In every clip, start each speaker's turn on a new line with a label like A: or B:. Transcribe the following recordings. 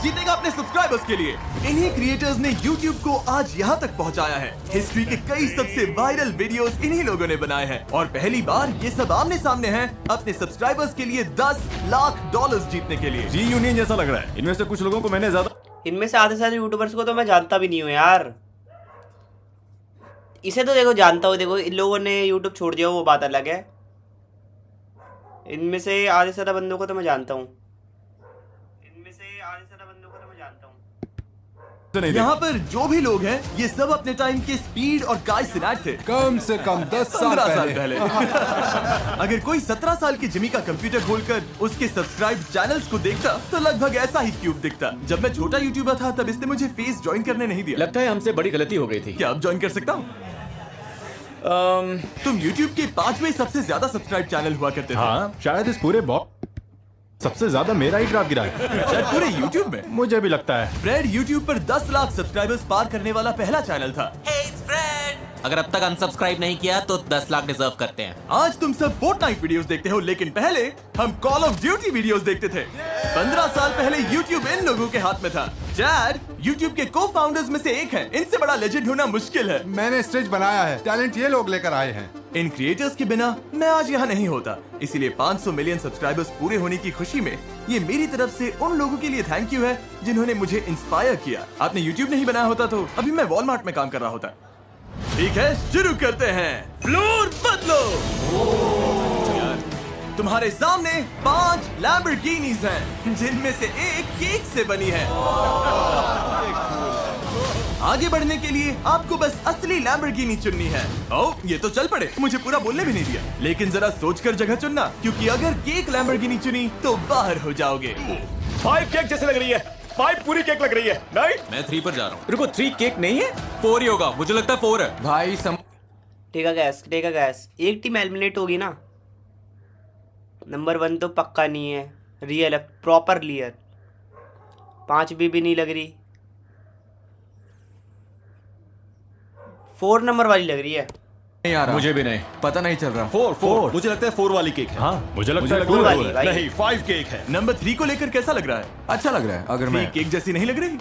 A: जीतेगा अपने सब्सक्राइबर्स के लिए। इन्हीं क्रिएटर्स ने YouTube को आज यहाँ तक पहुँचाया है। हिस्ट्री के कई सबसे वायरल वीडियोस इन्हीं लोगों ने बनाए हैं और पहली बार ये सब आमने सामने हैं अपने सब्सक्राइबर्स के लिए $10 लाख जीतने के लिए।
B: रीयूनियन जैसा लग रहा है। इनमें से कुछ लोगों को मैंने
C: इनमें से आधे सारे यूट्यूबर्स को तो मैं जानता भी नहीं हूँ यार। इसे तो देखो जानता हूँ, देखो इन लोगों ने यूट्यूब छोड़ दिया वो बात अलग है। इनमें से आधे से ज्यादा बंदों को तो मैं जानता हूँ।
A: यहाँ पर जो भी लोग हैं ये सब अपने टाइम के स्पीड और गाय सिनाट थे।
D: कम से कम 10 साल
A: पहले। अगर कोई 17 साल की जिमी का कंप्यूटर खोलकर उसके सब्सक्राइब चैनल्स को देखता तो लगभग ऐसा ही क्यूब दिखता। जब मैं छोटा यूट्यूबर था तब इसने मुझे फेस ज्वाइन करने नहीं दिया।
B: लगता है हमसे बड़ी गलती हो गई थी।
A: क्या अब ज्वाइन कर सकता हूँ? तुम YouTube के 5वें सबसे ज्यादा सब्सक्राइब चैनल हुआ करते थे।
D: हाँ, शायद इस पूरे सबसे ज्यादा मेरा ही ड्राफ्ट गिरा है।
A: शायद पूरे YouTube में।
D: मुझे भी लगता है।
A: फ्रेड YouTube पर 10 लाख सब्सक्राइबर्स पार करने वाला पहला चैनल था।
E: Hey, it's Fred! अगर अब तक अनसब्सक्राइब नहीं किया तो 10 लाख डिजर्व करते हैं।
A: आज तुम सब फोर्टनाइट वीडियोस देखते हो, लेकिन पहले हम कॉल ऑफ ड्यूटी वीडियोस देखते थे। 15 साल पहले YouTube इन लोगों के हाथ में था। चैड YouTube के को फाउंडर्स में से एक है। इनसे बड़ा लेजेंड होना मुश्किल है।
F: मैंने स्टेज बनाया है, टैलेंट ये लोग लेकर आए हैं।
A: इन क्रिएटर्स के बिना मैं आज यहाँ नहीं होता। इसीलिए 500 मिलियन सब्सक्राइबर्स पूरे होने की खुशी में ये मेरी तरफ से उन लोगों के लिए थैंक यू है जिन्होंने मुझे इंस्पायर किया। आपने YouTube नहीं बनाया होता तो अभी मैं वॉलमार्ट में काम कर रहा होता। ठीक है, शुरू करते हैं। फ्लोर बदलो। तुम्हारे सामने 5 लैम्बोर्गिनीज हैं, जिनमें से एक केक से बनी है। आगे बढ़ने के लिए आपको बस असली लैम्बोर्गिनी चुननी है। ओह, ये तो चल पड़े, मुझे पूरा बोलने भी नहीं दिया। लेकिन जरा सोचकर जगह चुनना, क्योंकि अगर केक लैम्बोर्गिनी चुनी तो बाहर हो जाओगे।
B: 5 केक जैसे लग रही है। 5 पूरी केक लग रही है। नहीं,
E: मैं 3 पर जा रहा हूँ।
B: रुको, 3 केक नहीं है,
E: 4 ही होगा। मुझे लगता है 4 है।
F: भाई
C: टेका गैस एक टीम एलिमिनेट होगी ना। नंबर 1 तो पक्का नहीं है। रियल है, प्रॉपर लियर। 5 भी नहीं लग रही। 4 नंबर वाली लग रही है।
F: नहीं आ रहा,
B: मुझे भी नहीं
F: पता नहीं चल रहा।
B: 4 मुझे लगता है 4 वाली केक है।
D: हाँ, मुझे लगता है
C: 4 वाली भाई।
B: नहीं, 5 केक है।
A: नंबर 3 को लेकर कैसा लग रहा है?
F: अच्छा लग रहा है। अगर मैं
A: केक जैसी नहीं लग रही?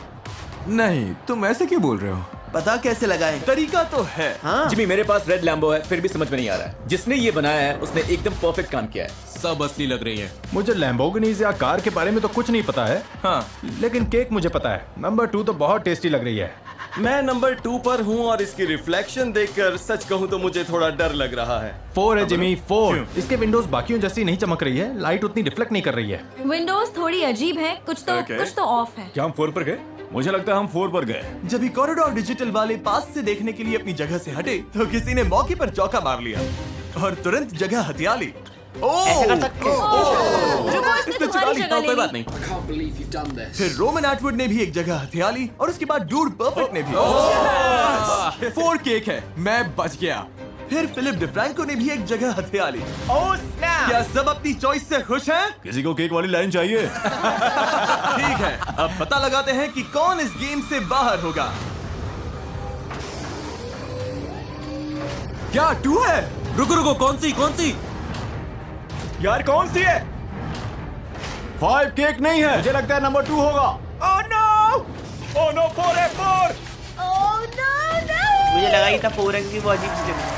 F: नहीं, तुम ऐसे क्यों बोल रहे हो?
A: पता कैसे लगाएं? तरीका तो है। हाँ।
B: जिमी, मेरे पास रेड लैम्बो है, फिर भी समझ में नहीं आ रहा है। जिसने ये बनाया है उसने एकदम परफेक्ट काम किया है।
E: सब असली लग रही है।
D: मुझे लैम्बोर्गिनीज या कार के बारे में तो कुछ नहीं पता है।
A: हाँ,
D: लेकिन केक मुझे पता है। नंबर 2 तो बहुत टेस्टी लग रही है।
G: मैं नंबर 2 पर हूँ और इसकी रिफ्लेक्शन देखकर सच कहूँ तो मुझे थोड़ा डर लग रहा है।
D: 4 है जिमी, 4। इसके विंडोज बाकियों जैसी नहीं चमक रही है। लाइट उतनी रिफ्लेक्ट नहीं कर रही है।
H: विंडोज थोड़ी अजीब है, कुछ तो ऑफ है।
B: क्या हम 4 पर गए? मुझे लगता है हम 4 पर गए।
A: जब भी कॉरिडोर डिजिटल वाले पास से देखने के लिए अपनी जगह से हटे तो किसी ने मौके पर चौका मार लिया और तुरंत जगह हथिया ली।
C: ऐसे कर सकते हो।
H: रुको, इसने तुम्हारी जगह ले
E: कोई
H: ली।
E: बात नहीं।
A: फिर रोमन एटवुड ने भी एक जगह हथिया ली और उसके बाद डूड परफेक्ट ने भी। 4 केक है, मैं बच गया। फिर फिलिप डिफ्रैंको ने भी एक जगह हथिया ली। क्या सब अपनी चॉइस से खुश हैं?
B: किसी को केक वाली लाइन चाहिए?
A: ठीक है, अब पता लगाते हैं कि कौन इस गेम से बाहर होगा। क्या 2 है?
E: रुको, कौन सी?
B: यार कौन सी है? 5 केक नहीं है। मुझे लगता है नंबर 2 होगा। ओह नो, 4 है, 4।
C: मुझे लगा ही था 4 की वो अजीब सी जगह।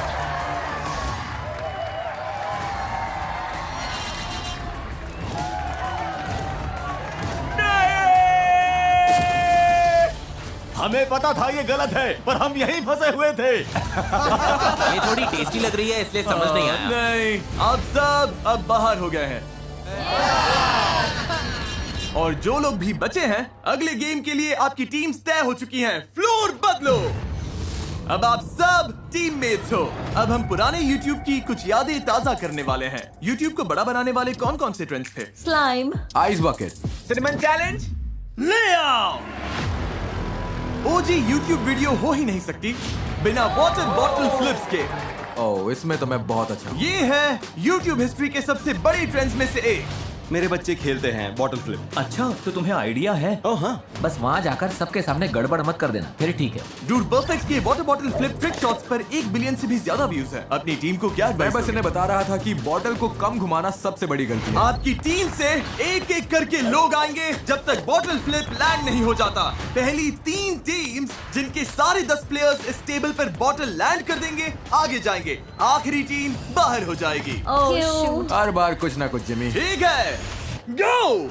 B: हमें पता था ये गलत है, पर हम यहीं फंसे हुए थे।
E: ये थोड़ी टेस्टी लग रही है इसलिए समझ नहीं आया।
A: नहीं, आप सब अब बाहर हो गए हैं। और जो लोग भी बचे हैं, अगले गेम के लिए आपकी टीम्स तय हो चुकी हैं। फ्लोर बदलो। अब आप सब टीममेट्स हो। अब हम पुराने YouTube की कुछ यादें ताजा करने वाले हैं। YouTube को बड़ा बनाने वाले कौन कौन से ट्रेंड्स थे?
H: Slime,
F: ice bucket,
B: cinnamon challenge,
A: ले आओ। OG YouTube वीडियो हो ही नहीं सकती बिना वाटर बॉटल फ्लिप्स के।
F: ओह, इसमें तो मैं बहुत अच्छा हूँ।
A: ये है YouTube हिस्ट्री के सबसे बड़े ट्रेंड्स में से एक।
G: मेरे बच्चे खेलते हैं बॉटल फ्लिप।
B: अच्छा, तो तुम्हें आइडिया है?
G: ओह हाँ।
I: बस वहाँ जाकर सबके सामने गड़बड़ मत कर देना, फिर ठीक है।
A: डूड परफेक्ट के water bottle flip trick shots पर 1 बिलियन से भी ज्यादा व्यूज है। अपनी टीम को क्या
F: मैं
A: एडवाइस
F: बस
A: दोगे?
F: इन्हें बता रहा था कि बॉटल को कम घुमाना सबसे बड़ी गलती है।
A: आपकी टीम से एक एक करके लोग आएंगे जब तक बॉटल फ्लिप लैंड नहीं हो जाता। पहली 3 टीम्स जिनके सारे 10 प्लेयर्स इस टेबल पर बॉटल लैंड कर देंगे आगे जाएंगे। आखिरी टीम बाहर हो जाएगी।
H: ओह शूट।
F: हर बार कुछ ना कुछ जिमी।
A: ठीक है, गो।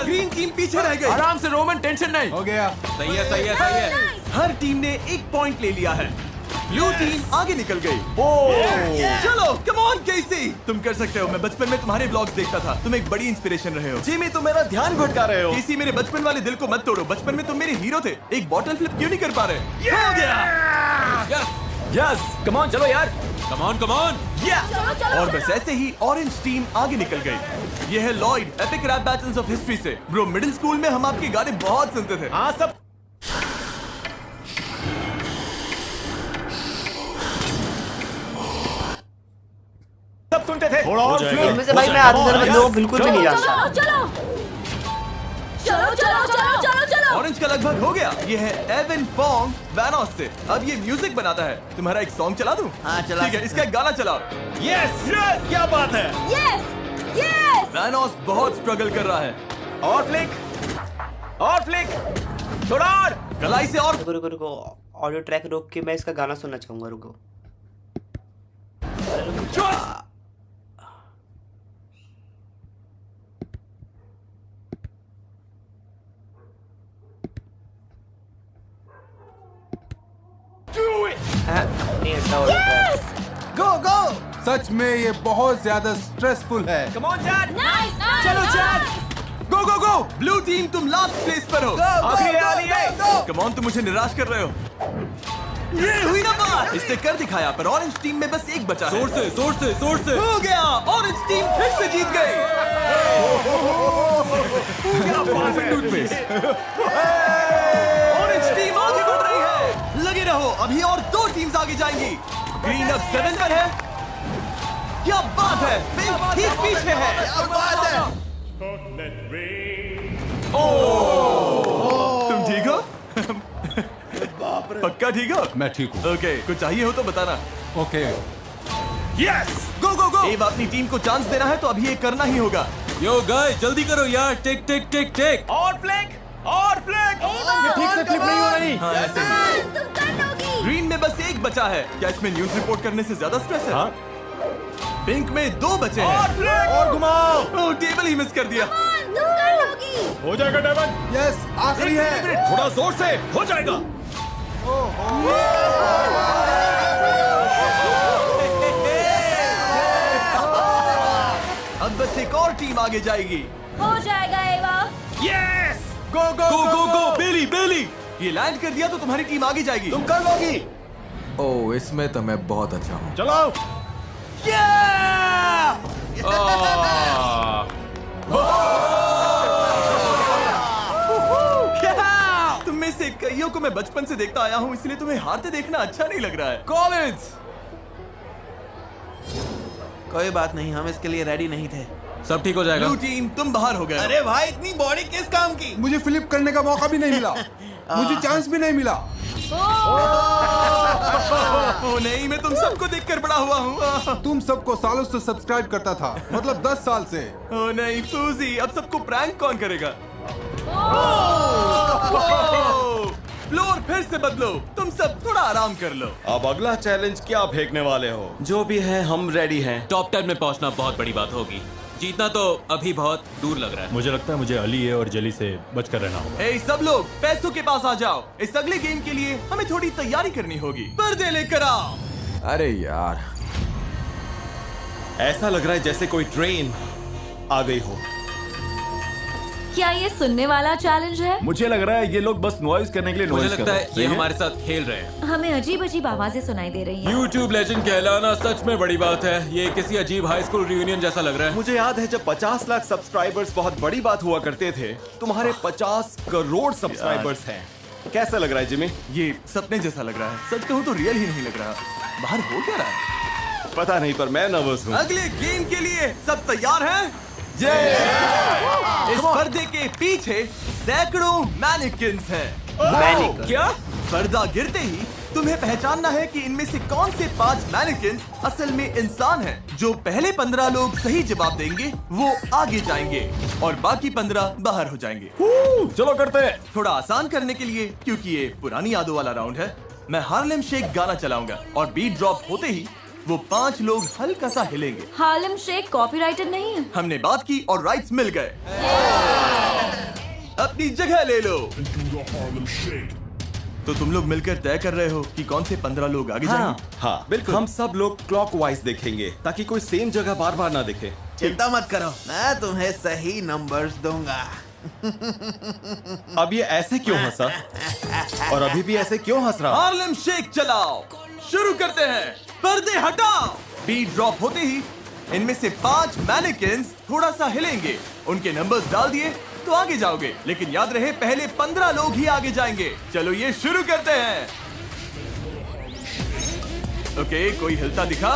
A: ग्रीन टीम पीछे रह गई।
F: आराम से रोमन, टेंशन नहीं। हो गया।
E: सही है सही है सही है।
A: हर टीम ने 1 पॉइंट ले लिया है। ब्लू टीम आगे निकल गई। चलो कम ऑन केसी, तुम कर सकते हो। मैं बचपन में तुम्हारे ब्लॉग्स देखता था, तुम एक बड़ी इंस्पिरेशन रहे हो।
G: जिमी तुम मेरा ध्यान भटका रहे हो।
A: केसी मेरे बचपन वाले दिल को मत तोड़ो। बचपन में तुम मेरे हीरो थे, एक बॉटल फ्लिप क्यों नहीं कर पा रहे? हो गया।
B: यस, कम ऑन, चलो यार।
E: Come on come on.
A: और बस ऐसे ही ऑरेंज टीम आगे निकल गई। ये है Lloyd, epic rap battles of history से। ब्रो मिडिल स्कूल में हम आपके गाने बहुत सुनते थे।
B: हाँ सब सुनते थे। थोड़ा और
C: इनमें से भाई मैं आधे से ज्यादा लोगों को बिल्कुल भी नहीं जानता।
H: चलो चलो चलो चलो चलो चलो।
A: ऑरेंज का लगभग हो गया। ये है एवन फोंग वैनोस से। अब ये म्यूजिक बनाता है। तुम्हारा एक सॉन्ग चला दूं?
C: हाँ, चला।
A: ठीक है, इसका एक गाना चलाओ।
B: यस यस, क्या बात है।
H: Yes yes.
A: वैनोस बहुत स्ट्रगल कर रहा है।
B: और फ्लिक, थोड़ा और।
A: कलाई से और
C: रुको रुको रुको, ऑडियो ट्रैक रोक के मैं इसका गाना सुनना चाहूंगा। रुको। नहीं अच्छा ऑडियो ट्रैक।
F: गो गो। सच में ये बहुत ज्यादा स्ट्रेसफुल है।
B: Come on chat.
H: Nice nice.
B: चलो चैट।
A: गो गो गो। ब्लू टीम तुम लास्ट प्लेस पर हो।
B: आखिरी वाली है।
A: कम ऑन, तुम मुझे निराश कर रहे हो। ये हुई ना बात। इसने कर दिखाया, पर ऑरेंज टीम में बस एक बचा है।
E: जोर से
A: हो गया। ऑरेंज टीम फिर से जीत गई। ऑरेंज टीम आगे बढ़ रही है। लगे रहो, अभी और 2 टीम्स आगे जाएंगी। ग्रीन अब 7 पर है। क्या बात है, पिंक ठीक पीछे है। क्या बात है। तुम ठीक हो? पक्का ठीक हो?
F: मैं ठीक हूँ।
A: ओके, कुछ चाहिए हो तो बताना।
F: ओके।
B: यस।
A: गो गो गो। एव अपनी टीम को चांस देना है तो अभी ये करना ही होगा।
E: यो गाइस जल्दी करो यार। टिक टिक टिक टिक।
B: और फ्लिक। ये ठीक से फ्लिप नहीं हो रही।
A: हाँ, ऐसे ही।
H: तुम कर लोगी।
A: ग्रीन में बस एक बचा है। क्या इसमें न्यूज रिपोर्ट करने से ज्यादा स्ट्रेस है?
B: हाँ?
A: पिंक में 2 बचे हैं।
B: और घुमाओ।
A: ओह, टेबल ही मिस कर दिया।
H: तुम कर लोगी।
B: हो जाएगा डेवन।
F: यस, आखिरी है।
B: थोड़ा जोर से हो जाएगा।
A: अब बस एक और टीम आगे जाएगी।
H: हो जाएगा एवा।
B: यस।
A: गो गो गो गो गो। बेली ये लैंड कर दिया तो तुम्हारी टीम आगे जाएगी।
B: तुम कर लोगी।
F: ओह, इसमें तो मैं बहुत अच्छा हूँ।
B: चलो।
A: तुम में से कईयों को मैं बचपन से देखता आया हूँ, इसलिए तुम्हें हारते देखना अच्छा नहीं लग रहा है।
F: कॉलेज।
J: कोई बात नहीं, हम इसके लिए रेडी नहीं थे।
E: सब ठीक हो जाएगा।
A: ब्लू टीम तुम बाहर हो गए।
J: अरे भाई, इतनी बॉडी किस काम की?
F: मुझे फ्लिप करने का मौका भी नहीं मिला। मुझे चांस भी नहीं मिला।
A: ओह नहीं, मैं तुम सबको देखकर बड़ा हुआ हूँ।
F: तुम सबको सालों से सब्सक्राइब करता था, मतलब 10 साल से।
A: ओह नहीं फूजी, अब सबको प्रैंक कौन करेगा? फ्लोर फिर से बदलो। तुम सब थोड़ा आराम कर लो।
G: अब अगला चैलेंज क्या फेंकने वाले हो? जो भी है हम रेडी हैं।
E: टॉप 10 में पहुंचना बहुत बड़ी बात होगी। जीतना तो अभी बहुत दूर लग रहा है।
B: मुझे लगता है मुझे अली और जली से बचकर रहना होगा।
A: ए सब लोग पैसों के पास आ जाओ। इस अगले गेम के लिए हमें थोड़ी तैयारी करनी होगी। पर्दे लेकर आओ।
F: अरे यार,
G: ऐसा लग रहा है जैसे कोई ट्रेन आ गई हो।
H: क्या ये सुनने वाला चैलेंज है?
B: मुझे लग रहा है ये लोग बस नॉइज करने के लिए
E: मुझे
B: नॉइज कर
E: लगता
B: रहे
E: है
B: हैं।
E: ये
B: सही है?
E: हमारे साथ खेल रहे हैं।
H: हमें अजीब अजीब आवाजें सुनाई दे रही हैं।
E: YouTube लेजेंड कहलाना सच में बड़ी बात है। ये किसी अजीब हाई स्कूल रियूनियन जैसा लग रहा है।
G: मुझे याद है जब 50 लाख सब्सक्राइबर्स बहुत बड़ी बात हुआ करते थे। तुम्हारे 50 करोड़ सब्सक्राइबर्स हैं। कैसा लग रहा है जिमी?
A: ये सपने जैसा लग रहा है। सच कहूँ तो रियल ही नहीं लग रहा। बाहर हो क्या रहा है?
G: पता नहीं पर मैं नर्वस हूँ।
A: अगले गेम के लिए सब तैयार हैं? इस पर्दे के पीछे सैकड़ों मैनिकिन्स हैं।
G: क्या?
A: पर्दा गिरते ही तुम्हें पहचानना है कि इनमें से कौन से 5 मैनिकिन्स असल में इंसान हैं। जो पहले 15 लोग सही जवाब देंगे वो आगे जाएंगे और बाकी 15 बाहर हो जाएंगे।
B: चलो करते हैं।
A: थोड़ा आसान करने के लिए, क्योंकि ये पुरानी यादों वाला राउंड है, मैं हार्लेम शेक गाना चलाऊंगा और बीट ड्रॉप होते ही वो 5 लोग हल्का सा हिलेंगे।
H: हार्लेम शेक कॉपीराइटेड नहीं है।
A: हमने बात की और राइट्स मिल गए। अपनी जगह ले लो। तो तुम लोग मिलकर तय कर रहे हो कि कौन से 15 लोग आगे जाएंगे?
G: हाँ बिल्कुल। हम सब लोग क्लॉकवाइज देखेंगे ताकि कोई सेम जगह बार बार ना दिखे।
J: चिंता मत करो, मैं तुम्हें सही नंबर्स दूंगा।
G: अब ये ऐसे क्यों हंसा? और अभी भी ऐसे क्यों हंस रहा?
A: हार्लेम शेक चलाओ। शुरू करते हैं। पर्दे हटाओ। बीट ड्रॉप होते ही इनमें से 5 मैनिकिन्स थोड़ा सा हिलेंगे। उनके नंबर्स डाल दिए तो आगे जाओगे, लेकिन याद रहे पहले 15 लोग ही आगे जाएंगे। चलो ये शुरू करते हैं। ओके, कोई हिलता दिखा?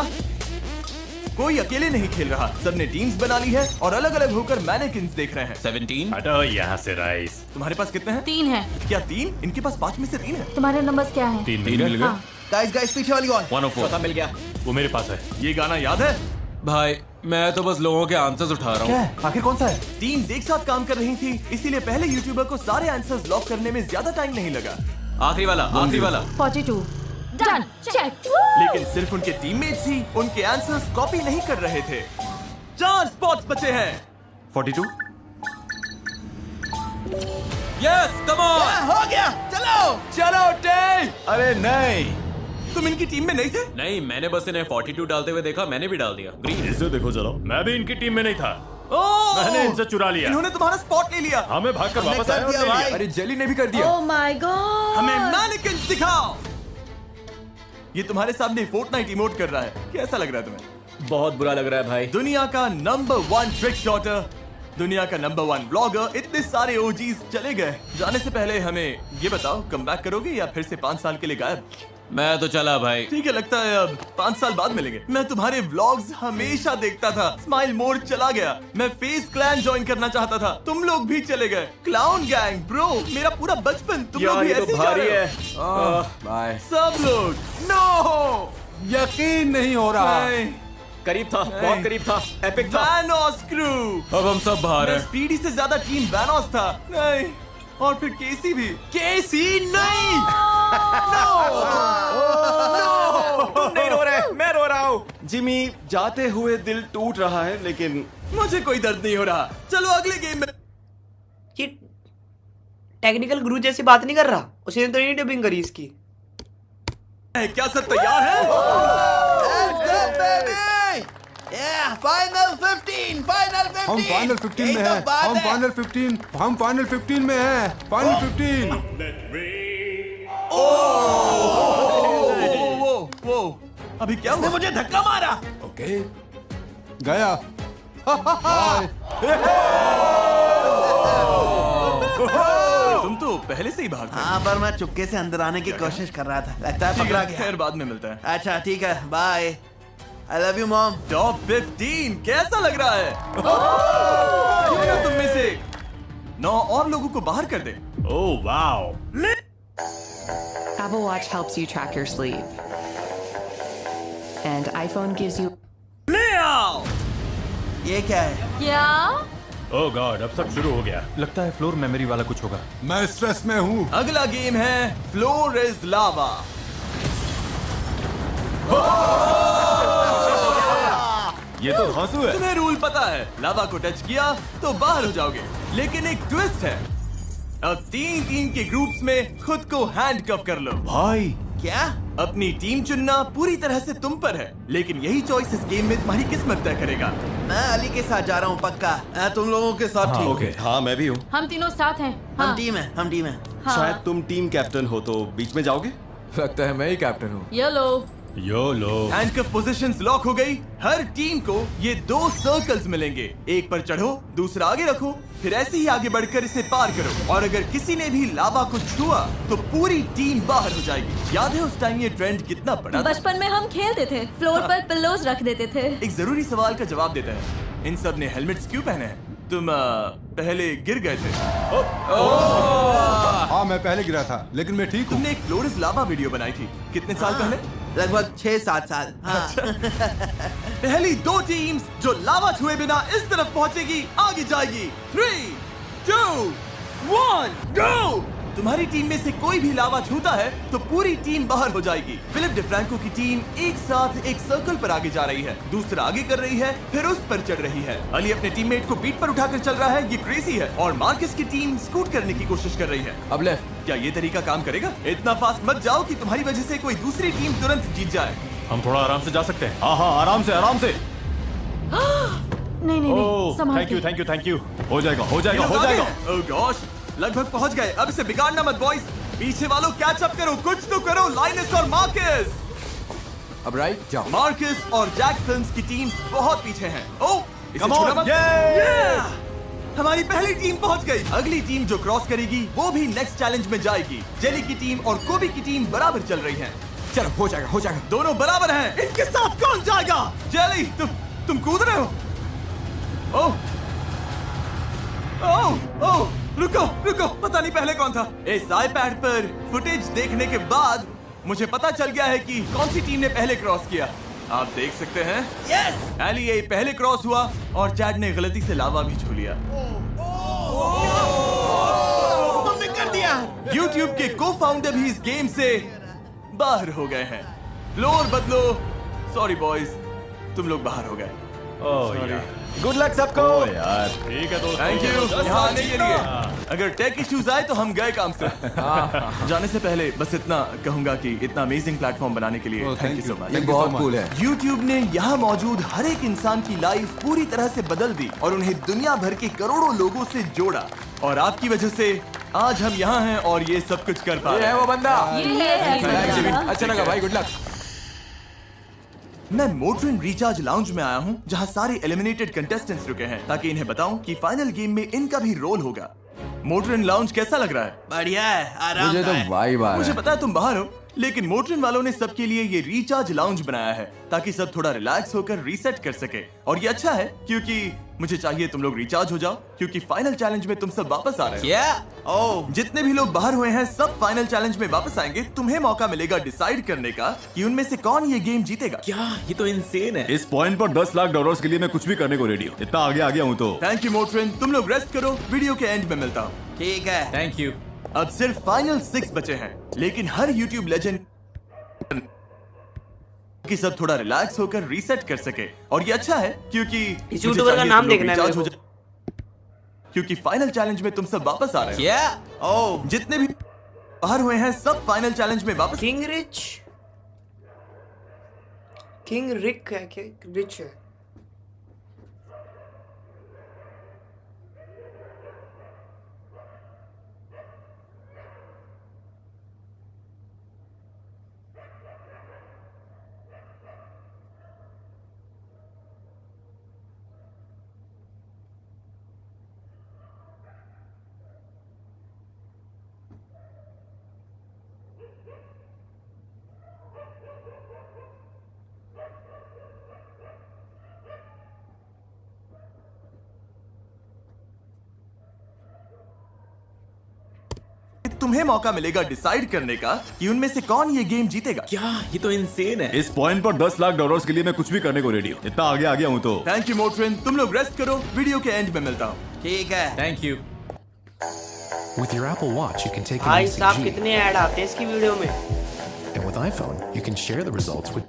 A: कोई अकेले नहीं खेल रहा, सबने टीम्स बना ली है और अलग अलग होकर मैनिकिन्स देख रहे हैं।
E: 17।
B: हटो यहाँ से राइस।
A: तुम्हारे पास कितने हैं?
H: 3 है।
A: क्या 3? इनके पास 5 में से 3 है।
H: तुम्हारे नंबर्स क्या हैं?
B: 3 मिल गए।
H: हाँ।
J: गाइस पीछे वाली कौन?
E: 104
G: मिल गया।
B: वो मेरे पास है।
A: ये गाना याद है?
E: भाई मैं तो बस लोगों के आंसर्स उठा रहा
A: क्या
E: हूँ।
A: है? आखिर कौन सा है? टीम्स एक साथ काम कर रही थी, इसीलिए पहले यूट्यूबर को सारे आंसर्स लॉक करने में ज्यादा टाइम नहीं लगा।
E: आखिरी वाला
H: 42 डन चेक।
A: लेकिन सिर्फ उनके टीममेट्स ही उनके आंसर्स कॉपी नहीं कर रहे थे। 4 स्पॉट्स बचे हैं।
B: 42।
E: Yes come on.
J: हो गया, चलो।
A: चलो टे।
B: अरे नहीं,
A: तुम इनकी टीम में नहीं थे?
E: नहीं, मैंने बस इन्हें 42 डालते हुए देखा, मैंने भी डाल दिया। ग्रीन।
B: इसे देखो जरा, मैं भी इनकी टीम में नहीं था।
A: ओह!
B: मैंने इनसे चुरा लिया।
A: इन्होंने तुम्हारा स्पॉट ले लिया।
B: हमें भागकर
J: हमने
B: वापस
J: कर
B: आए और
J: दिया
B: ले लिया।
J: भाई।
B: अरे जेली ने भी कर दिया।
H: Oh my God.
A: हमें मैनिकिन्स दिखाओ। ये तुम्हारे सामने फोर्टनाइट इमोट कर रहा है। कैसा लग रहा है तुम्हें?
G: बहुत बुरा लग रहा है भाई।
A: दुनिया का नंबर 1 ट्रिक शॉटर, दुनिया का नंबर 1 ब्लॉगर, इतने सारे ओजीज चले गए। जाने से पहले हमें ये बताओ, कमबैक करोगे या फिर से 5 साल के लिए गायब?
E: मैं तो चला भाई।
A: ठीक है, लगता है अब 5 साल बाद मिलेंगे। मैं तुम्हारे व्लॉग्स हमेशा देखता था। स्माइल मोड चला गया। मैं फेस क्लैन ज्वाइन करना चाहता था, तुम लोग भी चले गए। क्लाउन गैंग ब्रो, मेरा पूरा बचपन तुम लोग भी ऐसे जा रहे हो।
F: बाय।
A: सब लोग नो,
F: यकीन नहीं हो रहा।
A: नहीं,
G: करीब था, बहुत करीब था, एपिक था।
A: वैनोस क्रू।
E: अब हम सब बाहर
A: मैं
E: हैं।
A: स्पीडी से ज्यादा टीम वैनोस था। नहीं, और फिर केसी भी। केसी नहीं।
G: तुम नहीं रो रहे, मैं रो रहा हूँ। जिमी, जाते हुए दिल टूट रहा है, लेकिन
A: मुझे कोई दर्द नहीं हो रहा। चलो अगले गेम में।
C: ये टेक्निकल गुरु जैसी बात नहीं कर रहा। उसने तो नहीं डबिंग करी इसकी।
A: क्या सब तैयार है?
J: Final 15, final 15।
F: हम फाइनल 15 में हैं। हम फाइनल 15 में हैं। फाइनल 15।
A: वो अभी क्या हुआ?
J: मुझे धक्का मारा।
F: ओके, गया।
A: तुम तो पहले से ही भाग थे।
J: हाँ, पर मैं चुपके से अंदर आने की कोशिश कर रहा था। लगता है पकड़ा गया।
A: खैर बाद में मिलता है।
J: अच्छा ठीक है, bye. I love you mom.
A: Top 15 कैसा लग रहा है? क्यों ना तुम में से 9 और लोगों को बाहर कर दे।
B: Oh wow.
K: Apple Watch helps you track your sleep. And iPhone gives you...
A: ले आओ।
J: ये क्या है?
H: क्या?
B: ओह गॉड, अब सब शुरू हो गया।
D: लगता है फ्लोर मेमोरी वाला कुछ होगा।
F: मैं स्ट्रेस में हूँ।
A: अगला गेम है फ्लोर इज लावा।
B: ये तो धांसू है।
A: तुम्हें रूल पता है, लावा को टच किया तो बाहर हो जाओगे। लेकिन एक ट्विस्ट है, अब 3 टीम के ग्रुप्स में खुद को हैंडकफ कर लो।
B: भाई
J: क्या?
A: अपनी टीम चुनना पूरी तरह से तुम पर है, लेकिन यही चॉइस इस गेम में तुम्हारी किस्मत तय करेगा।
J: मैं अली के साथ जा रहा हूँ पक्का। तुम लोगों के साथ ठीक।
G: ओके, हाँ मैं भी हूँ।
H: हम तीनों साथ हैं।
J: हम
H: हाँ।
J: टीम है, हम टीम है।
H: हाँ।
G: शायद तुम टीम कैप्टन हो तो बीच में जाओगे।
F: लगता है मैं ही कैप्टन हूँ।
H: ये लो।
D: YOLO।
A: हैंडकफ पोजीशंस लॉक हो गई। हर टीम को ये 2 सर्कल्स मिलेंगे, एक पर चढ़ो, दूसरा आगे रखो, फिर ऐसे ही आगे बढ़कर इसे पार करो। और अगर किसी ने भी लावा को छुआ तो पूरी टीम बाहर हो जाएगी। याद है उस टाइम ये ट्रेंड कितना बड़ा था?
H: बचपन में हम खेलते थे, फ्लोर पर पिल्लोज रख देते थे।
A: एक जरूरी सवाल का जवाब देता है, इन सब ने हेलमेट्स क्यों पहने हैं? तुम पहले गिर गए थे।
F: हाँ मैं पहले गिरा था, लेकिन मैं ठीक हूँ।
A: तुमने एक फ्लोरेस लावा वीडियो बनाई थी कितने साल पहले?
J: लगभग 6-7 साल। हाँ।
A: पहली 2 टीम्स जो लावा छुए बिना इस तरफ पहुंचेगी आगे जाएगी। 3, 2, 1, गो! तुम्हारी टीम में से कोई भी लावा छूता है तो पूरी टीम बाहर हो जाएगी। फिलिप डिफ्रैंको की टीम एक साथ एक सर्कल पर आगे जा रही है, दूसरा आगे कर रही है, फिर उस पर चढ़ रही है। अली अपने टीममेट को पीठ पर उठाकर चल रहा है, ये क्रेजी है। और मार्कस की टीम स्कूट करने की कोशिश कर रही है।
B: अब लेफ्ट।
A: क्या ये तरीका काम करेगा? इतना फास्ट मत जाओ कि तुम्हारी वजह से कोई दूसरी टीम तुरंत जीत जाए।
D: हम थोड़ा आराम से जा सकते हैं।
B: हाँ हाँ आराम से आराम से।
H: नहीं संभाल के।
B: Thank you. हो जाएगा हो जाएगा।
A: ओह गॉश, लगभग पहुंच गए। अब इसे बिगाड़ना मत बॉयज। पीछे वालों कैच अप करो, कुछ तो करो। लाइनस और मार्कस।
B: अब राइट जाओ।
A: मार्कस और जैक फिल्म्स की टीम बहुत पीछे हैं। ओह, इसे
B: Come on,
A: छूना मत।
B: yeah!
A: हमारी पहली टीम पहुंच गई। अगली टीम जो क्रॉस करेगी वो भी नेक्स्ट चैलेंज में जाएगी। जेली की टीम और कोबी की टीम बराबर चल रही हैं।
B: चलो हो जाएगा।
A: दोनों बराबर हैं। इनके साथ कौन जाएगा? जेली तुम कूद रहे हो? ओह रुको, पता नहीं पहले कौन था। इस आईपैड पर फुटेज देखने के बाद मुझे पता चल गया है कि कौन सी टीम ने पहले क्रॉस किया। आप देख सकते हैं। यस! एली ए पहले क्रॉस हुआ और चैड ने गलती से लावा भी छू लिया।
J: तुमने कर दिया।
A: YouTube के को-फाउंडर भी इस गेम से बाहर हो गए हैं। फ्लोर बदलो। सॉरी बॉयज, तुम लोग बाहर हो गए।
B: गुड लक सबको।
D: यार ठीक है दोस्तों।
A: थैंक यू यहाँ आने के लिए। अगर टेक इश्यूज आए तो हम गए काम से। जाने से पहले बस इतना कहूंगा कि इतना अमेजिंग प्लेटफॉर्म बनाने के लिए थैंक यू सो मच।
B: ये बहुत कूल है।
A: YouTube ने यहाँ मौजूद हर एक इंसान की लाइफ पूरी तरह से बदल दी और उन्हें दुनिया भर के करोड़ों लोगों से जोड़ा। और आपकी वजह से आज हम यहाँ हैं और ये सब कुछ कर पा रहे
B: ये है वो बंदा।
H: अच्छा
B: लगा भाई, गुड लक।
A: मैं मोटरिन रिचार्ज लाउंज में आया हूँ जहाँ सारे एलिमिनेटेड कंटेस्टेंट्स रुके हैं ताकि इन्हें बताऊं कि फाइनल गेम में इनका भी रोल होगा। मोटरिन लाउंज कैसा लग रहा है?
J: बढ़िया है, आराम
B: मुझे तो वाइब आ रहा है।
A: मुझे पता है तुम बाहर हो, लेकिन मोटरिन वालों ने सबके लिए ये रिचार्ज लाउंज बनाया है ताकि सब थोड़ा रिलैक्स होकर रीसेट कर सके। और ये अच्छा है क्योंकि मुझे चाहिए तुम लोग रिचार्ज हो जाओ क्योंकि फाइनल चैलेंज में तुम सब वापस आ रहे हो।
E: क्या?
J: ओह,
A: जितने भी लोग बाहर हुए हैं सब फाइनल चैलेंज में वापस आएंगे। तुम्हें मौका मिलेगा डिसाइड करने का कि उनमें से कौन ये गेम जीतेगा।
E: क्या? ये तो इंसेन है।
B: इस पॉइंट पर $10 लाख के लिए मैं कुछ भी करने को रेडी हूँ। इतना आगे आ गया हूँ तो।
A: थैंक यू मोटरिन, तुम लोग रेस्ट करो, वीडियो के एंड में मिलता हूँ।
J: ठीक है।
E: Thank you.
A: अब सिर्फ फाइनल 6 बचे हैं, लेकिन हर YouTube लेजेंड कि सब थोड़ा रिलैक्स होकर रीसेट कर सके। और ये अच्छा है क्योंकि
C: इस यूट्यूबर का नाम देखना है मेरे को।
A: क्योंकि फाइनल चैलेंज में तुम सब वापस आ रहे हो।
E: क्या?
J: ओह,
A: जितने भी बाहर हुए हैं सब फाइनल चैलेंज में वापस।
C: किंग रिक है क्या? रिच है।
A: तुम्हें मौका मिलेगा डिसाइड करने का कि उनमें से कौन ये गेम जीतेगा।
E: क्या? ये तो इंसेन है।
B: इस पॉइंट पर $10 लाख के लिए मैं कुछ भी करने को रेडी हूँ। इतना आगे आ गया हूँ तो।
A: थैंक यू मोटरिन, तुम लोग रेस्ट करो, वीडियो के एंड में मिलता हूँ।
J: ठीक है।
E: Thank you.
L: With your Apple Watch, you can take an
C: भाई साहब
L: ECG,
C: कितने ऐड आते हैं इसकी वीडियो में।
L: and with iPhone, you can share the results with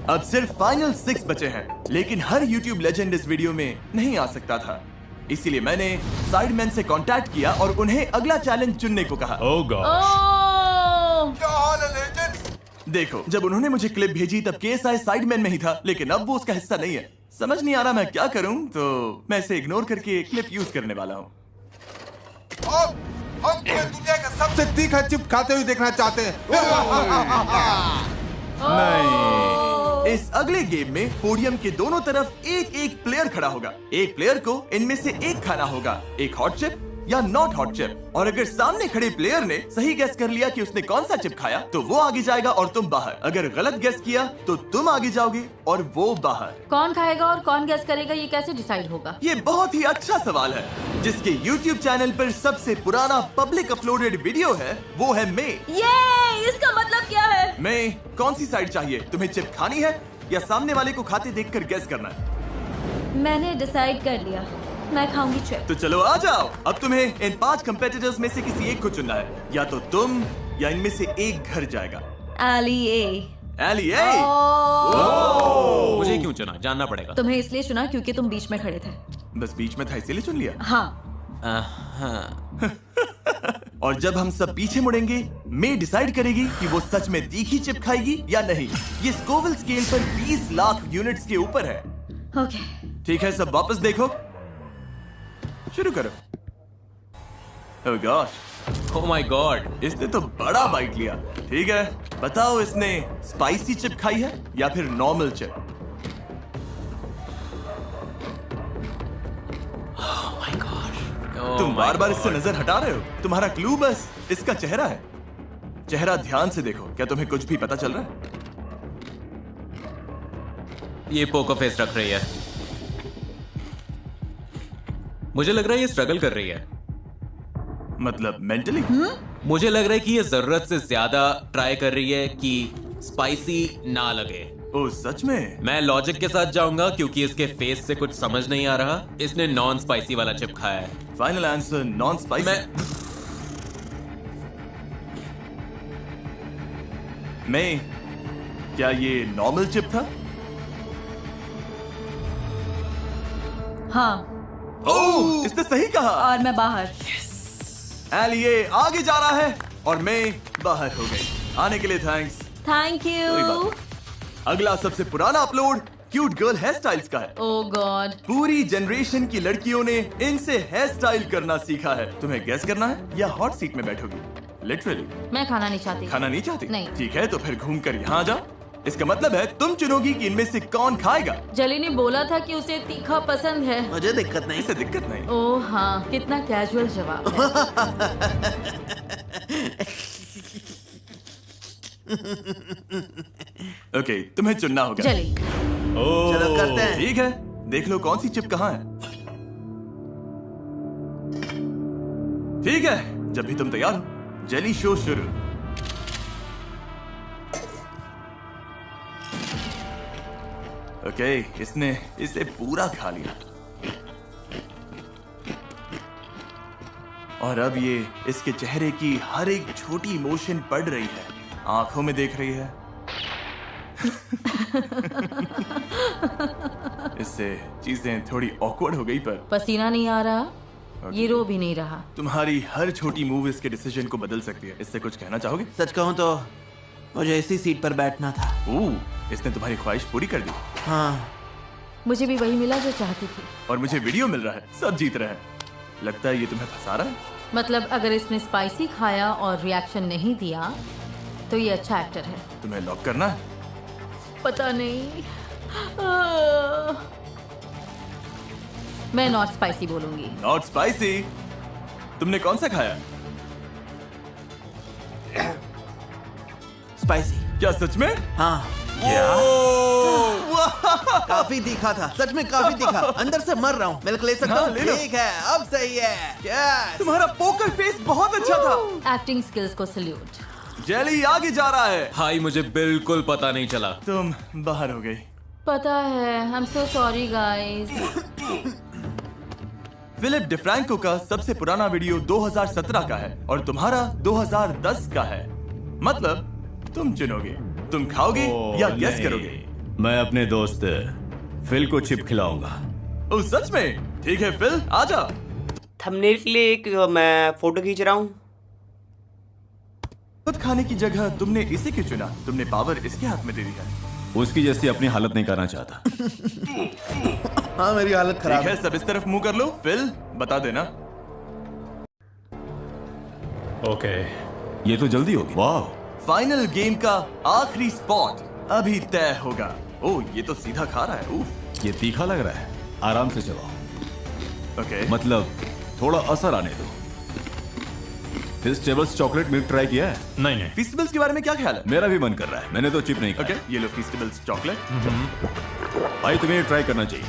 A: अब सिर्फ फाइनल 6 बचे हैं, लेकिन हर YouTube लेजेंड इस वीडियो में नहीं आ सकता था। इसीलिए मैंने साइडमैन से कांटेक्ट किया और उन्हें अगला चैलेंज चुनने को कहा।
D: Oh God.
A: देखो, जब उन्होंने मुझे क्लिप भेजी तब KSI साइडमैन में ही था, लेकिन अब वो उसका हिस्सा नहीं है। समझ नहीं आ रहा मैं क्या करूं, तो मैं इसे इग्नोर करके क्लिप यूज करने वाला हूं।
F: हम तुम्हें दुनिया का सबसे तीखा चिप खाते हुए देखना चाहते हैं।
A: नहीं। इस अगले गेम में पोडियम के दोनों तरफ एक एक प्लेयर खड़ा होगा। एक प्लेयर को इनमें से एक खाना होगा, एक हॉट चिप या नॉट हॉट चिप। और अगर सामने खड़े प्लेयर ने सही गेस कर लिया कि उसने कौन सा चिप खाया तो वो आगे जाएगा और तुम बाहर। अगर गलत गेस किया तो तुम आगे जाओगे और वो बाहर।
H: कौन खाएगा और कौन गेस करेगा ये कैसे डिसाइड होगा?
A: ये बहुत ही अच्छा सवाल है। जिसके YouTube चैनल पर सबसे पुराना पब्लिक अपलोडेड वीडियो है वो है मे।
H: ये इसका मतलब क्या है?
A: मे, कौन सी साइड चाहिए? तुम्हें चिप खानी है या सामने वाले को खाते देखकर गेस करना है?
H: मैंने डिसाइड कर लिया, मैं खाऊंगी चिप।
A: तो चलो आ जाओ। अब तुम्हें इन 5 कंपेटिटर्स में से किसी एक को चुनना है। या तो तुम या इनमें से एक घर जाएगा।
H: एली ए।
A: एली ए?
E: मुझे क्यों चुना? जानना पड़ेगा।
H: तुम्हें इसलिए चुना क्योंकि तुम बीच में खड़े थे।
A: बस बीच में था इसीलिए चुन लिया?
H: हाँ।
A: और जब हम सब पीछे मुड़ेंगे, मे डिसाइड करेगी कि वो सच में तीखी चिप खाएगी या नहीं। ये स्कोविल स्केल पर 20 लाख यूनिट्स के ऊपर है।
H: ओके।
A: ठीक है, सब वापस देखो। शुरू करो। ओह गॉश,
E: ओह माय गॉड,
A: इसने तो बड़ा बाइट लिया। ठीक है, बताओ इसने स्पाइसी चिप खाई है या फिर नॉर्मल चिप? तुम बार बार इससे नजर हटा रहे हो। तुम्हारा क्लू बस इसका चेहरा है। चेहरा ध्यान से देखो। क्या तुम्हें कुछ भी पता चल रहा है?
E: ये पोकर फेस रख रही है। मुझे लग रहा है ये स्ट्रगल कर रही है।
A: मतलब मेंटली?
E: मुझे लग रहा है कि ये जरूरत से ज्यादा ट्राई कर रही है कि स्पाइसी ना लगे।
A: ओह सच में? मैं
E: लॉजिक के साथ जाऊंगा क्योंकि इसके फेस से कुछ समझ नहीं आ रहा। इसने नॉन स्पाइसी वाला चिप खाया है।
A: Final answer non spicy? मैं क्या ये नॉर्मल चिप था?
H: हाँ।
A: ओह, इसने सही कहा।
H: और मैं बाहर।
A: एली ए आगे जा रहा है और मैं बाहर हो गई। आने के लिए थैंक्स।
H: Thank you.
A: अगला सबसे पुराना upload cute girl hair styles का है।
H: ओह गॉड।
A: पूरी जनरेशन की लड़कियों ने इनसे हेयर स्टाइल करना सीखा है। तुम्हें गेस करना है या हॉट सीट में बैठोगी? लिटरली।
H: मैं खाना नहीं चाहती।
A: खाना नहीं चाहती?
H: नहीं।
A: ठीक है, तो फिर घूम कर यहाँ जाओ। इसका मतलब है तुम चुनोगी कि इनमें से कौन खाएगा।
H: जली ने बोला था कि उसे तीखा पसंद है।
J: मुझे दिक्कत नहीं।
A: इसे दिक्कत नहीं।
H: ओह हाँ, कितना कैजुअल जवाब है।
A: ओके, तुम्हें चुनना होगा।
H: जली।
J: चलो करते हैं।
A: ठीक है, देख लो कौन सी चिप कहाँ है। ठीक है, जब भी तुम तैयार हो, जेली शो शुरू। ओके, इसने इसे पूरा खा लिया और अब ये इसके चेहरे की हर एक छोटी इमोशन पढ़ रही है, आंखों में देख रही है। इससे चीजें थोड़ी ऑकवर्ड हो गई, पर
H: पसीना नहीं आ रहा, ये रो भी नहीं रहा।
A: तुम्हारी हर छोटी मूव इसके डिसीजन को बदल सकती है। इससे कुछ कहना चाहोगे?
J: सच कहूं तो मुझे इसी सीट पर बैठना था।
A: इसने तुम्हारी ख्वाहिश पूरी कर दी।
J: हाँ,
H: मुझे भी वही मिला जो चाहती थी।
A: और मुझे वीडियो मिल रहा है, सब जीत रहे हैं। लगता है ये तुम्हें फंसा रहा है।
H: मतलब अगर इसने स्पाइसी खाया और रिएक्शन नहीं दिया तो ये अच्छा एक्टर है।
A: तुम्हें लॉक करना है?
H: पता नहीं। मैं नॉट स्पाइसी बोलूंगी।
A: Not spicy? तुमने कौन सा खाया?
J: स्पाइसी।
A: क्या सच में?
J: हाँ। काफी तीखा था, सच में काफी तीखा। अंदर से मर रहा हूँ। मिल्क ले सकता हूँ? ठीक है, अब सही है। Yes!
A: तुम्हारा पोकर फेस बहुत अच्छा था।
H: एक्टिंग स्किल्स को सल्यूट।
A: जेली आगे जा रहा है।
E: भाई मुझे बिल्कुल पता नहीं चला।
A: तुम बाहर हो गई।
H: पता है, I am so sorry guys.
A: Philip DeFranco का सबसे पुराना वीडियो 2017 का है और तुम्हारा 2010 का है। मतलब तुम चुनोगे, तुम खाओगे या गेस करोगे?
B: मैं अपने दोस्त फिल को चिप खिलाऊंगा।
A: ओह सच में? ठीक है फिल, आजा।
C: थंबनेल के लिए एक मैं फोटो खींच रहा हूँ।
A: खुद खाने की जगह तुमने इसे क्यों चुना? तुमने पावर इसके हाथ में दे दी है।
B: उसकी जैसी अपनी हालत नहीं करना चाहता।
J: हाँ, मेरी हालत खराब
A: है। सब इस तरफ मुंह कर लो। फिल बता देना।
B: ओके, ये तो जल्दी होगी। वाह।
A: फाइनल गेम का आखिरी स्पॉट अभी तय होगा। ओह, ये तो सीधा खा रहा है। उफ।
B: ये तीखा लग रहा है। आराम से चबाओ।
A: ओके।
B: मतलब थोड़ा असर आने दो। फेस्टिवल्स चॉकलेट मिल्क ट्राई किया है?
D: नहीं।
A: फेस्टिवल्स के बारे में क्या ख्याल है?
B: मेरा भी मन कर रहा है। मैंने तो चिप नहीं खाया।
A: ओके, ये लो फेस्टिवल्स चॉकलेट।
B: भाई तुम्हें ये ट्राई करना चाहिए।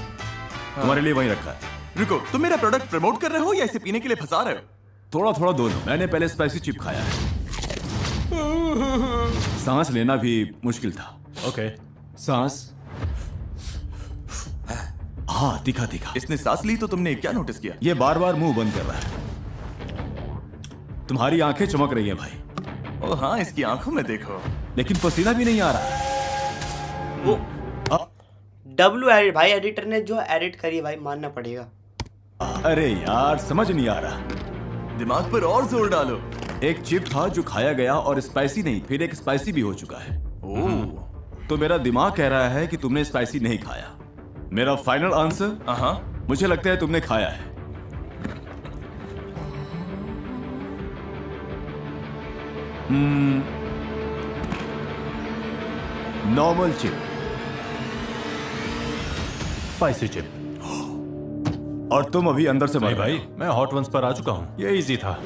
B: तुम्हारे लिए वहीं रखा है।
A: रुको, तुम मेरा प्रोडक्ट प्रमोट कर रहे हो या इसे पीने के लिए फंसा रहे हो?
B: थोड़ा थोड़ा दोनों। मैंने पहले स्पाइसी चिप खाया है। सांस लेना भी मुश्किल था।
D: ओके।
B: सांस। हाँ, तीखा तीखा।
A: इसने सांस ली तो तुमने क्या नोटिस किया?
B: ये बार बार मुंह बंद कर रहा है। तुम्हारी आंखें चमक रही हैं भाई।
A: ओह हाँ, इसकी आंखों में देखो।
B: लेकिन पसीना भी नहीं आ रहा।
C: डब्ल्यू एडिट भाई, एडिटर ने जो एडिट करी है भाई मानना पड़ेगा।
B: अरे यार, समझ नहीं आ रहा।
A: दिमाग पर और जोर डालो।
B: एक चिप था जो खाया गया और स्पाइसी नहीं, फिर एक स्पाइसी भी हो चुका है।
A: ओह।
B: तो मेरा दिमाग कह रहा है कि तुमने स्पाइसी नहीं खाया। मेरा फाइनल आंसर,
A: हाँ,
B: मुझे लगता है तुमने खाया है। Normal chip,
D: spicy chip.
B: और तुम अभी अंदर से
D: नहीं भाई, मैं हॉट वंस पर आ चुका हूँ। ये इजी था।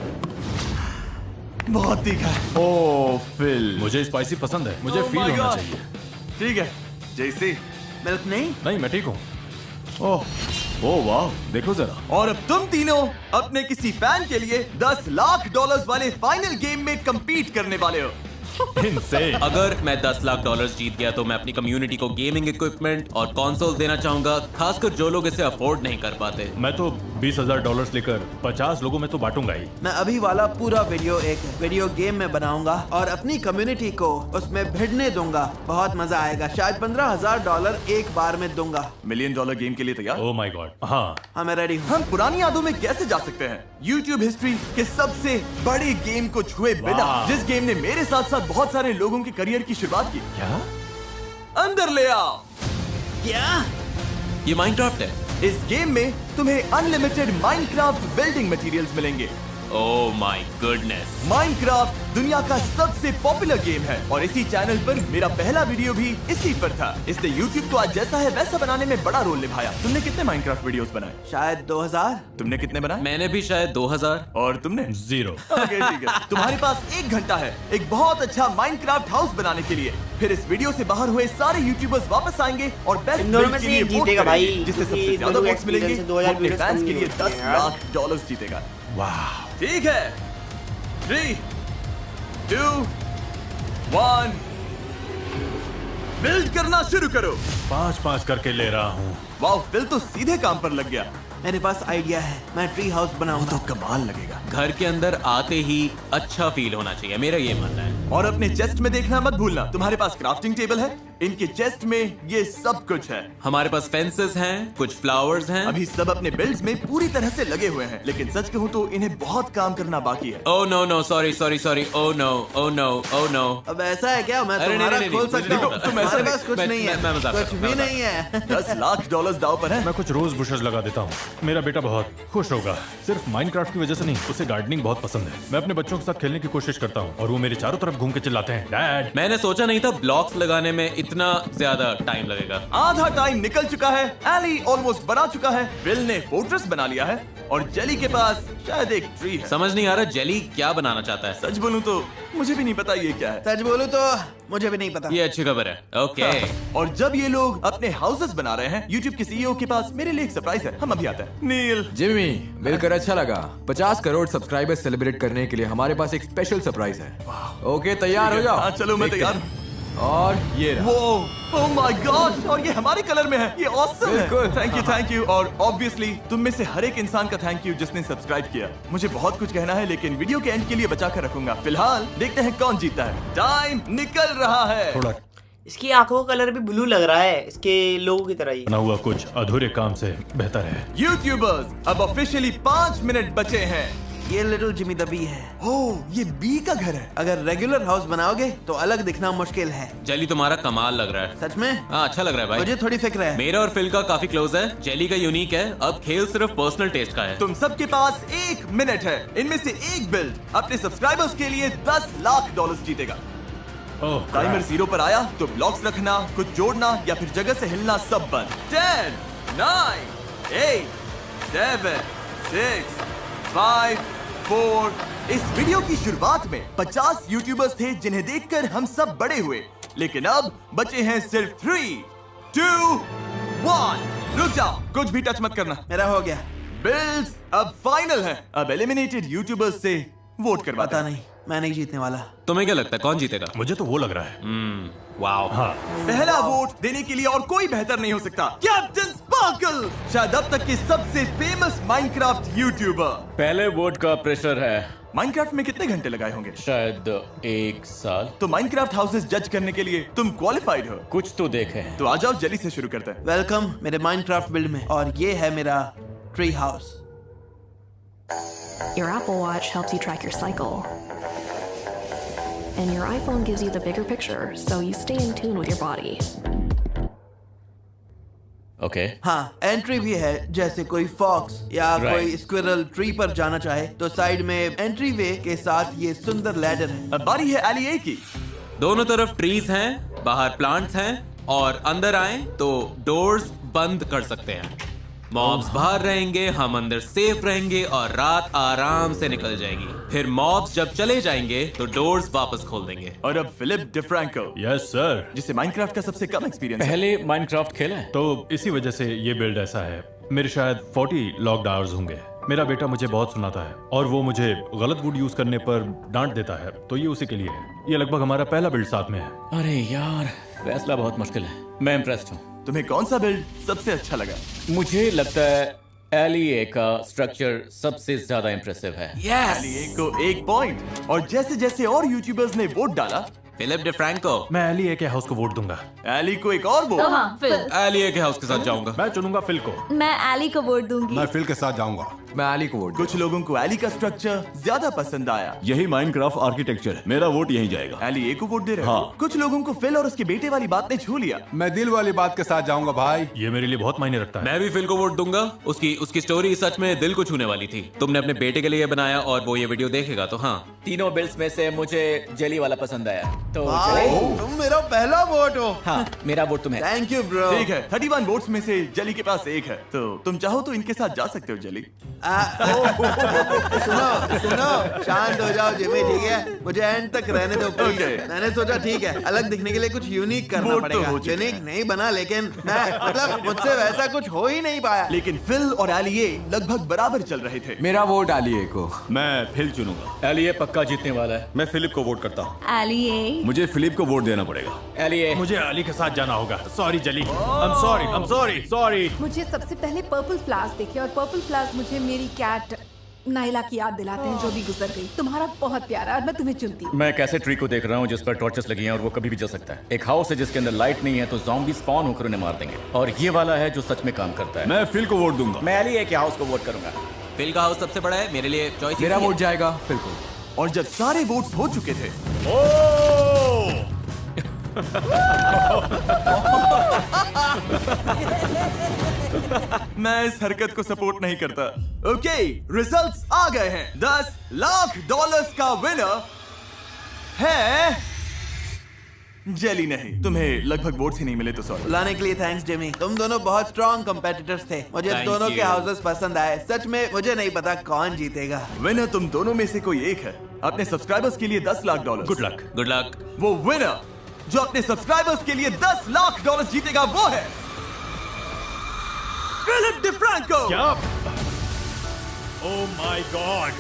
A: बहुत तीखा है।
B: ओह फिल,
D: मुझे स्पाइसी पसंद है। मुझे फील होना चाहिए।
A: ठीक है, जैसे
J: मिल्क नहीं,
D: मैं ठीक हूँ।
B: ओह वाह, देखो जरा।
A: और अब तुम तीनों अपने किसी फैन के लिए $10 लाख वाले फाइनल गेम में compete करने वाले हो।
E: अगर मैं $10 लाख जीत गया तो मैं अपनी कम्युनिटी को गेमिंग इक्विपमेंट और कंसोल देना चाहूंगा, खासकर जो लोग इसे अफोर्ड नहीं कर पाते।
D: मैं तो $20,000 लेकर 50 लोगों में तो बांटूंगा ही।
J: मैं अभी वाला पूरा वीडियो एक वीडियो गेम में बनाऊंगा और अपनी कम्युनिटी को उसमें भिड़ने दूंगा। बहुत मजा आएगा। शायद $15,000 एक बार में दूंगा।
A: $1 मिलियन गेम के लिए तैयार?
D: Oh my God. हाँ,
J: मैं रेडी हूँ।
A: हम पुरानी यादों में कैसे जा सकते हैं? YouTube हिस्ट्री के सबसे बड़े गेम को छुए बिना, जिस गेम ने मेरे साथ साथ बहुत सारे लोगों के करियर की शुरुआत की।
D: क्या?
A: अंदर ले आओ।
J: क्या?
E: ये माइनक्राफ्ट है।
A: इस गेम में तुम्हें अनलिमिटेड माइनक्राफ्ट बिल्डिंग मटेरियल्स मिलेंगे।
E: Oh my goodness.
A: माइनक्राफ्ट दुनिया का सबसे पॉपुलर गेम है और इसी चैनल पर मेरा पहला वीडियो भी इसी पर था। इसने YouTube को आज जैसा है वैसा बनाने में बड़ा रोल निभाया। तुमने कितने माइनक्राफ्ट वीडियोस बनाए?
J: शायद 2000।
A: तुमने कितने बनाए?
E: मैंने भी शायद 2000।
A: और तुमने?
D: 0।
A: ओके, ठीक है। तुम्हारे पास 1 घंटा है एक बहुत अच्छा माइनक्राफ्ट हाउस बनाने के लिए। फिर इस वीडियो से बाहर हुए सारे यूट्यूबर्स वापस आएंगे और बेस्ट बिल्ड के लिए वोट करेंगे, जिससे सबसे ज्यादा वोट्स मिलेंगे वो अपने फैंस के लिए $10 लाख जीतेगा।
D: वाह,
A: ठीक है। 3, 2, 1 बिल्ड करना शुरू करो।
D: 5-5 करके ले रहा हूँ।
A: वाह, फिल तो सीधे काम पर लग गया।
J: मेरे पास आइडिया है। मैं ट्री हाउस बनाऊंगा।
A: तो कमाल लगेगा।
E: घर के अंदर आते ही अच्छा फील होना चाहिए, मेरा ये मानना है।
A: और अपने चेस्ट में देखना मत भूलना। तुम्हारे पास क्राफ्टिंग टेबल है, इनके चेस्ट में ये सब कुछ है।
E: हमारे पास फेंसेस हैं, कुछ फ्लावर्स हैं।
A: अभी सब अपने बिल्ड्स में पूरी तरह से लगे हुए हैं, लेकिन सच कहूँ तो इन्हें बहुत काम करना बाकी है।
E: Oh no, sorry, oh no.
J: अब ऐसा है क्या? मैं तुम्हारा खोल सकता हूँ। तुम्हारे पास कुछ नहीं है। कुछ भी नहीं है।
A: $10 लाख दाव पर है।
D: मैं कुछ रोज बुशेस लगा देता हूँ। मेरा बेटा बहुत खुश होगा। सिर्फ माइनक्राफ्ट की वजह से नहीं, उसे गार्डनिंग बहुत पसंद है। मैं अपने बच्चों के साथ खेलने की कोशिश करता हूँ और वो मेरे चारों तरफ घूम के चिल्लाते हैं, डैड।
E: मैंने सोचा नहीं था ब्लॉक्स लगाने में इतना ज्यादा टाइम लगेगा।
A: आधा टाइम निकल चुका है। एली ऑलमोस्ट बना चुका है। बिल ने फोर्ट्रेस बना लिया है और जेली के पास शायद एक ट्री है।
E: समझ नहीं आ रहा जेली क्या बनाना चाहता है।
A: सच बोलूं तो मुझे भी नहीं पता ये क्या है।
J: सच बोलूं तो मुझे भी नहीं पता।
E: ये अच्छी खबर है। ओके।
A: और जब ये लोग अपने हाउसेस बना रहे हैं, YouTube के CEO के पास मेरे लिए एक सरप्राइज है। हम अभी आते हैं। नील,
L: जिमी, मिलकर अच्छा लगा। 50 करोड़ सब्सक्राइबर्स सेलिब्रेट करने के लिए हमारे पास एक स्पेशल सरप्राइज है। ओके, तैयार हो जाओ।
A: हाँ चलो, मैं तैयार हूँ।
L: और ये रहा।
A: ओह माय गॉड, और ये हमारे कलर में है। ये ऑसम है। Thank you. और ऑब्वियसली तुम में से हर एक इंसान का थैंक यू जिसने सब्सक्राइब किया। मुझे बहुत कुछ कहना है लेकिन वीडियो के एंड के लिए बचा कर रखूंगा। फिलहाल देखते हैं कौन जीतता है। टाइम निकल रहा है।
D: थोड़ा
C: इसकी आंखों का कलर भी ब्लू लग रहा है, इसके लोगों की तरह ही।
D: बना हुआ कुछ अधूरे काम से बेहतर है।
A: यूट्यूबर्स, अब ऑफिशियली 5 मिनट बचे हैं।
J: ये लिटिल जिमी द बी है।
A: ओह, ये बी का घर है।
J: अगर रेगुलर हाउस बनाओगे तो अलग दिखना मुश्किल है।
E: जेली तुम्हारा कमाल लग रहा है।
J: सच में?
E: हाँ, अच्छा लग रहा है भाई।
J: मुझे थोड़ी फिक्र है।
E: मेरा और फिल का काफी क्लोज है। जेली का यूनिक है। अब खेल सिर्फ पर्सनल टेस्ट का है।
A: तुम सबके पास 1 मिनट है। इनमें से एक बिल्ड अपने सब्सक्राइबर्स के लिए $10 लाख जीतेगा। टाइमर 0 पर आया तो ब्लॉक्स रखना, कुछ जोड़ना या फिर जगह से हिलना सब बंद। 10, 9, 8, 7, 6, 5, 4। इस वीडियो की शुरुआत में 50 यूट्यूबर्स थे जिन्हें देखकर हम सब बड़े हुए, लेकिन अब बचे हैं सिर्फ 3, 2, 1। रुक जाओ, कुछ भी टच मत करना।
J: मेरा हो गया।
A: बिल्ड्स अब फाइनल है। अब एलिमिनेटेड यूट्यूबर्स से वोट करवाता।
J: पता नहीं, मैं नहीं जीतने वाला।
E: तुम्हें क्या लगता है कौन जीतेगा?
D: मुझे तो वो लग रहा है।
E: वाओ।
D: हाँ।
A: पहला वोट देने के लिए और कोई बेहतर नहीं हो सकता, कैप्टन स्पार्कल, शायद अब तक के सबसे फेमस माइनक्राफ्ट यूट्यूबर।
M: पहले वोट का प्रेशर है।
A: माइनक्राफ्ट में कितने घंटे लगाए होंगे?
M: शायद 1 साल।
A: तो माइनक्राफ्ट हाउसेस जज करने के लिए तुम क्वालिफाइड हो?
M: कुछ तो देखे हैं।
A: तो आ जाओ, जल्दी से शुरू करते हैं।
J: वेलकम मेरे माइनक्राफ्ट बिल्ड में, और ये है मेरा tree house.
K: Your Apple Watch helps you track your cycle. And your iPhone gives you the bigger picture, so you stay in tune with your body.
M: Okay.
J: हाँ, एंट्री भी है, जैसे कोई फॉक्स या कोई स्क्विरल ट्री पर जाना चाहे तो साइड में एंट्री वे के साथ ये सुंदर लैडर है।
A: अब बारी है एली ए की।
E: दोनों तरफ ट्रीज हैं, बाहर प्लांट्स हैं, और अंदर आए तो डोर्स बंद कर सकते हैं। मॉब्स बाहर रहेंगे, हम अंदर सेफ रहेंगे और रात आराम से निकल जाएगी। फिर मॉब्स जब चले जाएंगे तो डोर्स वापस खोल देंगे।
A: और अब फिलिप डिफ्रैंको।
D: Yes sir.
A: जिसे माइनक्राफ्ट का सबसे कम एक्सपीरियंस है।
M: पहले माइनक्राफ्ट खेला है?
D: तो इसी वजह से ये बिल्ड ऐसा है। मेरे शायद 40 लॉक्ड आवर्स होंगे। मेरा बेटा मुझे बहुत सुनाता है और वो मुझे गलत वुड यूज करने पर डांट देता है, तो ये उसी के लिए है। ये लगभग हमारा पहला बिल्ड साथ में है।
M: अरे यार, फैसला बहुत मुश्किल है। मैं इम्प्रेस्ड हूँ।
A: तुम्हें कौन सा बिल्ड सबसे अच्छा लगा?
M: मुझे लगता है एलिए का स्ट्रक्चर सबसे ज्यादा इम्प्रेसिव है।
A: एलिए को 1 पॉइंट। और जैसे जैसे और यूट्यूबर्स ने वोट डाला,
E: फिलिप डिफ्रैंको।
D: मैं एलिए के हाउस को वोट दूंगा।
A: एली को एक और वोट।
H: हाँ, फिल।
E: एलिए के हाउस के साथ जाऊंगा।
D: मैं चुनूंगा फिल को।
N: मैं एली को वोट दूंगी।
F: मैं फिल के साथ जाऊंगा।
L: मैं एली को वोट।
A: कुछ लोगों को एली का स्ट्रक्चर ज्यादा पसंद आया।
B: यही माइनक्राफ्ट आर्किटेक्चर है। मेरा वोट यहीं जाएगा।
A: एली ए को वोट दे रहे
B: हाँ।
A: हो। कुछ लोगों को फिल और उसके बेटे वाली बात ने छू लिया।
F: मैं दिल वाली बात के साथ जाऊंगा भाई।
D: ये मेरे लिए बहुत मायने रखता है।
E: मैं भी फिल को वोट दूंगा। उसकी स्टोरी सच में दिल को छूने वाली थी। तुमने अपने बेटे के लिए बनाया और वो ये वीडियो देखेगा तो हाँ।
M: तीनों बिल्ड्स में से मुझे जेली वाला पसंद आया, तो
J: तुम मेरा पहला वोट हो।
M: हाँ, मेरा वोट तुम्हें।
J: Thank you bro.
A: ठीक है, 31 वोट्स में से जली के पास 1 है, तो तुम चाहो तो इनके साथ जा सकते हो। जली
J: सुनो, शांत हो जाओ जिमी, ठीक है? मुझे एंड तक रहने दो प्लीज। मैंने सोचा ठीक है, अलग दिखने के लिए कुछ यूनिक करना पड़ेगा। यूनिक नहीं बना, लेकिन मतलब मुझसे वैसा कुछ हो ही नहीं पाया।
A: लेकिन फिल और एलिए लगभग बराबर चल रहे थे।
L: मेरा वोट एलिए को।
B: मैं फिल चुनूंगा।
M: एलिए पक्का जीतने वाला है।
B: मैं फिलिप को वोट करता हूँ।
N: एलिए।
B: मुझे फिलिप को वोट देना पड़ेगा।
M: एलिए।
D: मुझे एली के साथ जाना होगा। सॉरी जली। I'm sorry।
N: मुझे सबसे पहले पर्पल फ्लावर्स देखे, और पर्पल फ्लावर्स मुझे मेरी कैट नाइला की याद दिलाते हैं, जो भी गुजर गई। तुम्हारा बहुत प्यारा, और मैं तुम्हें चुनती हूँ।
M: मैं एक ऐसे ट्री को देख रहा हूँ जिस पर टॉर्चेस लगी हैं और वो कभी भी जल सकता है। एक हाउस है जिसके अंदर लाइट नहीं है, तो ज़ॉम्बी स्पॉन होकर उन्हें मार देंगे। और ये वाला है जो सच में काम करता है।
B: मैं फिल को वोट दूंगा।
M: मैं एलिए के हाउस को वोट करूंगा।
E: फिल का हाउस सबसे बड़ा है, मेरे लिए चॉइस।
L: मेरा वोट जाएगा फिल को।
A: और जब सारे वोट्स हो चुके थे, मैं इस हरकत को सपोर्ट नहीं करता। ओके, रिजल्ट्स आ गए हैं। $10 लाख का विनर है जेली। नहीं, तुम्हें लगभग वोट्स ही नहीं मिले, तो सॉरी।
J: लाने के लिए थैंक्स जिमी। तुम दोनों बहुत स्ट्रॉन्ग कंपेटिटर्स थे। मुझे
E: Thank
J: दोनों
E: you.
J: के हाउसेस पसंद आए। सच में मुझे नहीं पता कौन जीतेगा।
A: विनर तुम दोनों में से कोई एक है। अपने सब्सक्राइबर्स के लिए $10 lakh.
D: Good luck.
E: Good luck.
A: वो विनर जो अपने सब्सक्राइबर्स के लिए $10 लाख जीतेगा वो है फिलिप डिफ्रैंको।
D: क्या? Oh my God.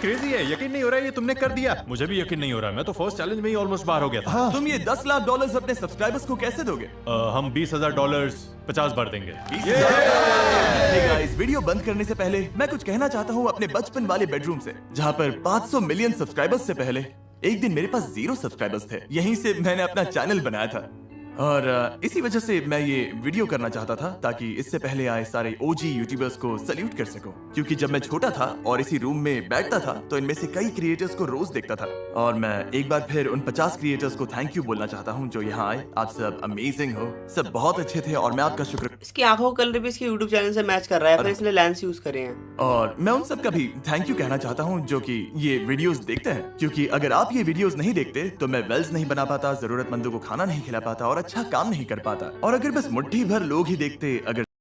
D: क्रेजी है, यकीन नहीं हो रहा है ये तुमने कर दिया। मुझे भी यकीन नहीं हो रहा। मैं तो फर्स्ट चैलेंज में ही ऑलमोस्ट बाहर हो गया था।
A: तुम ये $10 लाख अपने सब्सक्राइबर्स को कैसे दोगे?
D: हम $20,000 50 बार देंगे।
A: Hey guys, वीडियो बंद करने से पहले मैं कुछ कहना चाहता हूँ अपने बचपन वाले बेडरूम से, जहाँ पर 500 मिलियन सब्सक्राइबर्स से पहले एक दिन मेरे पास 0 सब्सक्राइबर्स थे। यहीं से मैंने अपना चैनल बनाया था। और इसी वजह से मैं ये वीडियो करना चाहता था ताकि इससे पहले आए सारे ओजी यूट्यूबर्स को सल्यूट कर सकूं। क्योंकि जब मैं छोटा था और इसी रूम में बैठता था तो इनमें से कई क्रिएटर्स को रोज देखता था, और मैं एक बार फिर उन 50 क्रिएटर्स को थैंक यू बोलना चाहता हूं जो यहाँ आए। आप सब अमेजिंग हो, सब बहुत अच्छे थे और मैं आपका शुक्र।
C: इसकी आंखों का कलर भी इसके यूट्यूब चैनल से मैच कर रहा है, फिर इसने लेंस यूज करे हैं।
A: और मैं उन सब का भी थैंक यू कहना चाहता हूँ जो कि ये वीडियोस देखते हैं, क्योंकि अगर आप ये वीडियोस नहीं देखते तो मैं वेल्स नहीं बना पाता, जरूरतमंदों को खाना नहीं खिला पाता और अच्छा काम नहीं कर पाता। और अगर बस मुट्ठी भर लोग ही देखते, अगर